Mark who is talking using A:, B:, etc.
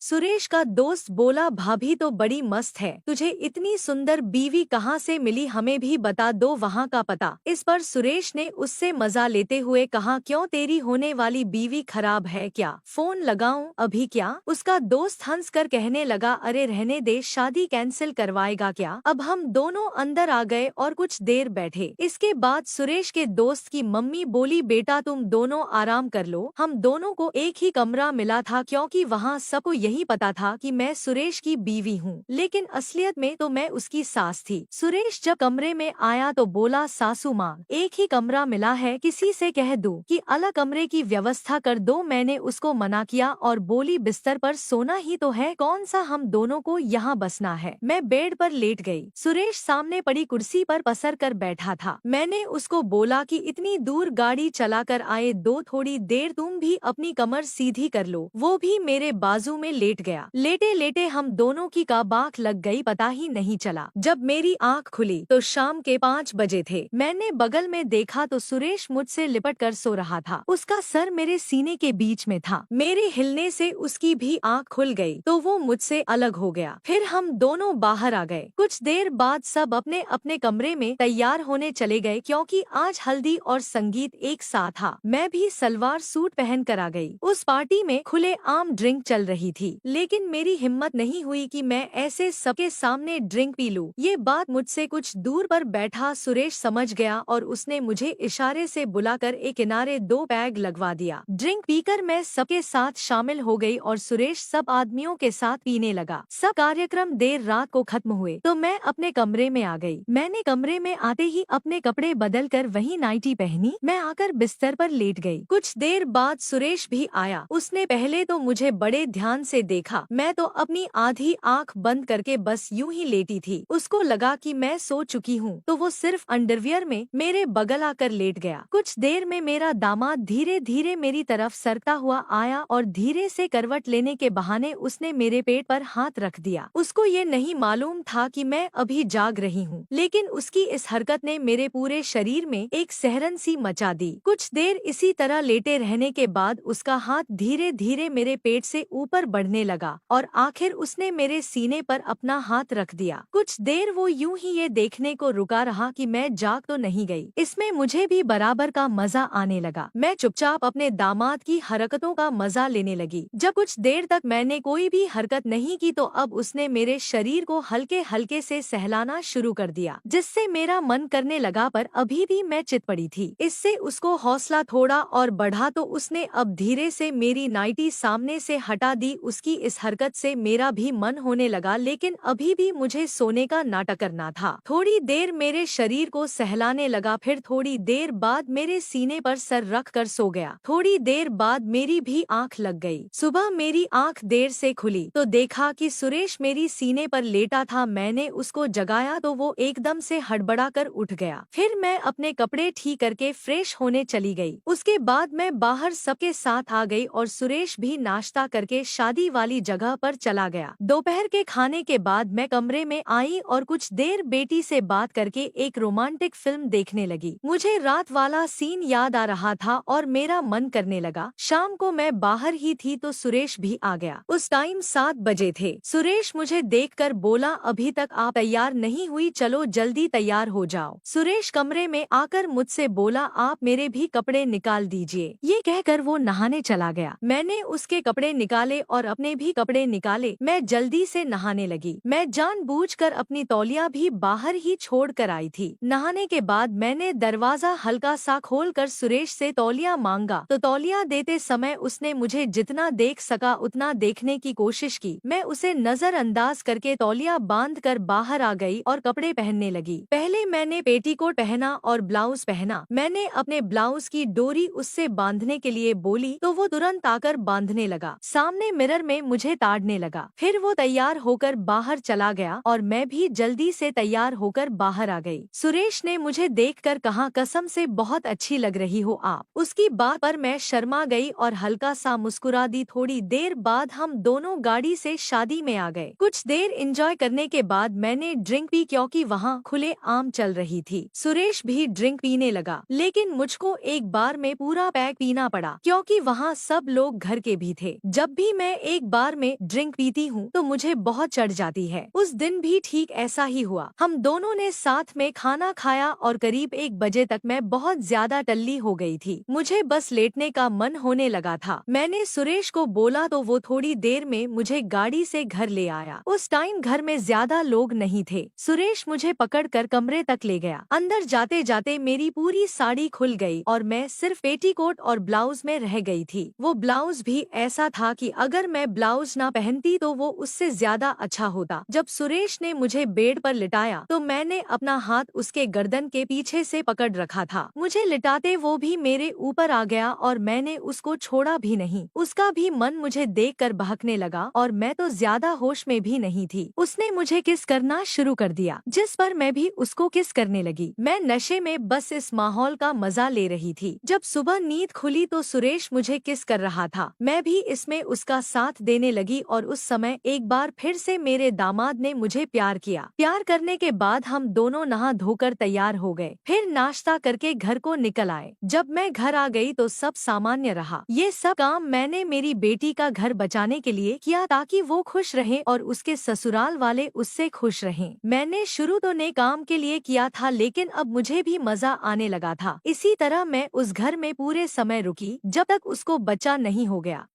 A: सुरेश का दोस्त बोला, भाभी तो बड़ी मस्त है, तुझे इतनी सुंदर बीवी कहाँ से मिली, हमें भी बता दो वहाँ का पता। इस पर सुरेश ने उससे मजा लेते हुए कहा, क्यों तेरी होने वाली बीवी खराब है क्या, फोन लगाऊं अभी क्या। उसका दोस्त हंस कर कहने लगा, अरे रहने दे, शादी कैंसिल करवाएगा क्या। अब हम दोनों अंदर आ गए और कुछ देर बैठे। इसके बाद सुरेश के दोस्त की मम्मी बोली, बेटा तुम दोनों आराम कर लो, हम दोनों को एक ही कमरा मिला था क्योंकि वहाँ सबको यही पता था कि मैं सुरेश की बीवी हूँ, लेकिन असलियत में तो मैं उसकी सास थी। सुरेश जब कमरे में आया तो बोला, सासू माँ एक ही कमरा मिला है, किसी से कह दूं कि अलग कमरे की व्यवस्था कर दो। मैंने उसको मना किया और बोली, बिस्तर पर सोना ही तो है, कौन सा हम दोनों को यहाँ बसना है। मैं बेड पर लेट गई। सुरेश सामने पड़ी कुर्सी पर पसर कर बैठा था। मैंने उसको बोला कि इतनी दूर गाड़ी चलाकर आए, दो थोड़ी देर तुम भी अपनी कमर सीधी कर लो। वो भी मेरे बाजू में लेट गया। लेटे लेटे हम दोनों की कब आँख लग गई पता ही नहीं चला। जब मेरी आँख खुली तो शाम के 5 बजे थे। मैंने बगल में देखा तो सुरेश मुझसे लिपट कर सो रहा था। उसका सर मेरे सीने के बीच में था। मेरे हिलने से उसकी भी आँख खुल गई तो वो मुझसे अलग हो गया। फिर हम दोनों बाहर आ गए। कुछ देर बाद सब अपने अपने कमरे में तैयार होने चले गए क्योंकि आज हल्दी और संगीत एक साथ था। मैं भी सलवार सूट पहन कर आ गई। उस पार्टी में खुले आम ड्रिंक चल रही थी, लेकिन मेरी हिम्मत नहीं हुई कि मैं ऐसे सबके सामने ड्रिंक पी लूं। ये बात मुझसे कुछ दूर पर बैठा सुरेश समझ गया और उसने मुझे इशारे से बुलाकर एक किनारे 2 पैग लगवा दिया। ड्रिंक पीकर मैं सबके साथ शामिल हो गई और सुरेश सब आदमियों के साथ पीने लगा। सब कार्यक्रम देर रात को खत्म हुए तो मैं अपने कमरे में आ गई। मैंने कमरे में आते ही अपने कपड़े बदल कर वही नाइटी पहनी। मैं आकर बिस्तर पर लेट गई। कुछ देर बाद सुरेश भी आया। उसने पहले तो मुझे बड़े ध्यान से देखा। मैं तो अपनी आधी आंख बंद करके बस यूं ही लेटी थी। उसको लगा कि मैं सो चुकी हूँ तो वो सिर्फ अंडरवियर में मेरे बगल आकर लेट गया। कुछ देर में मेरा दामाद धीरे धीरे मेरी तरफ सरकता हुआ आया और धीरे से करवट लेने के बहाने उसने मेरे पेट पर हाथ रख दिया। उसको ये नहीं मालूम था कि मैं अभी जाग रही हूँ, लेकिन उसकी इस हरकत ने मेरे पूरे शरीर में एक सहरन सी मचा दी। कुछ देर इसी तरह लेटे रहने के बाद उसका हाथ धीरे धीरे मेरे पेट से ऊपर बढ़ने लगा और आखिर उसने मेरे सीने पर अपना हाथ रख दिया। कुछ देर वो यूं ही ये देखने को रुका रहा कि मैं जाग तो नहीं गई। इसमें मुझे भी बराबर का मजा आने लगा। मैं चुपचाप अपने दामाद की हरकतों का मजा लेने लगी। जब कुछ देर तक मैंने कोई भी हरकत नहीं की तो अब उसने मेरे शरीर को हल्के हल्के से सहलाना शुरू कर दिया, जिससे मेरा मन करने लगा, पर अभी भी मैं चित पड़ी थी। इससे उसको हौसला थोड़ा और बढ़ा तो उसने अब धीरे से मेरी नाइटी सामने से हटा दी। उसकी इस हरकत से मेरा भी मन होने लगा, लेकिन अभी भी मुझे सोने का नाटक करना था। थोड़ी देर मेरे शरीर को सहलाने लगा, फिर थोड़ी देर बाद मेरे सीने पर सर रख कर सो गया। थोड़ी देर बाद मेरी भी आंख लग गई। सुबह मेरी आंख देर से खुली तो देखा कि सुरेश मेरी सीने पर लेटा था। मैंने उसको जगाया तो वो एकदम से हड़बड़ा कर उठ गया। फिर मैं अपने कपड़े ठीक करके फ्रेश होने चली गई। उसके बाद मैं बाहर सबके साथ आ गई और सुरेश भी नाश्ता करके शादी वाली जगह पर चला गया। दोपहर के खाने के बाद मैं कमरे में आई और कुछ देर बेटी से बात करके एक रोमांटिक फिल्म देखने लगी। मुझे रात वाला सीन याद आ रहा था और मेरा मन करने लगा। शाम को मैं बाहर ही थी तो सुरेश भी आ गया। उस टाइम 7 बजे थे। सुरेश मुझे देखकर बोला, अभी तक आप तैयार नहीं हुई, चलो जल्दी तैयार हो जाओ। सुरेश कमरे में आकर मुझसे बोला, आप मेरे भी कपड़े निकाल दीजिए। ये कहकर वो नहाने चला गया। मैंने उसके कपड़े निकाले और अपने भी कपड़े निकाले। मैं जल्दी से नहाने लगी। मैं जानबूझकर अपनी तौलिया भी बाहर ही छोड़ कर आई थी। नहाने के बाद मैंने दरवाजा हल्का सा खोलकर सुरेश से तौलिया मांगा तो तौलिया देते समय उसने मुझे जितना देख सका उतना देखने की कोशिश की। मैं उसे नजरअंदाज करके तौलिया बांध कर बाहर आ गई और कपड़े पहनने लगी। पहले मैंने पेटीकोट पहना और ब्लाउज पहना। मैंने अपने ब्लाउज की डोरी उससे बांधने के लिए बोली तो वो तुरंत आकर बांधने लगा। सामने मिरर में मुझे ताड़ने लगा। फिर वो तैयार होकर बाहर चला गया और मैं भी जल्दी से तैयार होकर बाहर आ गई। सुरेश ने मुझे देखकर कहा, कसम से बहुत अच्छी लग रही हो आप। उसकी बात पर मैं शर्मा गई और हल्का सा मुस्कुरा दी। थोड़ी देर बाद हम दोनों गाड़ी से शादी में आ गए। कुछ देर एंजॉय करने के बाद मैंने ड्रिंक पी क्योंकि वहाँ खुले आम चल रही थी। सुरेश भी ड्रिंक पीने लगा, लेकिन मुझको एक बार में पूरा पैक पीना पड़ा क्योंकि वहाँ सब लोग घर के भी थे। जब भी मैं एक बार में ड्रिंक पीती हूँ तो मुझे बहुत चढ़ जाती है। उस दिन भी ठीक ऐसा ही हुआ। हम दोनों ने साथ में खाना खाया और करीब 1 बजे तक मैं बहुत ज्यादा टल्ली हो गई थी। मुझे बस लेटने का मन होने लगा था। मैंने सुरेश को बोला तो वो थोड़ी देर में मुझे गाड़ी से घर ले आया। उस टाइम घर में ज्यादा लोग नहीं थे। सुरेश मुझे पकड़कर कमरे तक ले गया। अंदर जाते जाते मेरी पूरी साड़ी खुल गई और मैं सिर्फ पेटीकोट और ब्लाउज में रह गई थी। वो ब्लाउज भी ऐसा था कि अगर मैं ब्लाउज ना पहनती तो वो उससे ज्यादा अच्छा होता। जब सुरेश ने मुझे बेड पर लिटाया तो मैंने अपना हाथ उसके गर्दन के पीछे से पकड़ रखा था। मुझे लिटाते वो भी मेरे ऊपर आ गया और मैंने उसको छोड़ा भी नहीं। उसका भी मन मुझे देखकर बहकने लगा और मैं तो ज्यादा होश में भी नहीं थी। उसने मुझे किस करना शुरू कर दिया, जिस पर मैं भी उसको किस करने लगी। मैं नशे में बस इस माहौल का मजा ले रही थी। जब सुबह नींद खुली तो सुरेश मुझे किस कर रहा था। मैं भी इसमें उसका साथ देने लगी और उस समय एक बार फिर से मेरे दामाद ने मुझे प्यार किया। प्यार करने के बाद हम दोनों नहा धोकर तैयार हो गए। फिर नाश्ता करके घर को निकल आए। जब मैं घर आ गई तो सब सामान्य रहा। ये सब काम मैंने मेरी बेटी का घर बचाने के लिए किया ताकि वो खुश रहे और उसके ससुराल वाले उससे खुश रहें। मैंने शुरू तो नेक काम के लिए किया था, लेकिन अब मुझे भी मजा आने लगा था। इसी तरह मैं उस घर में पूरे समय रुकी जब तक उसको बच्चा नहीं हो गया।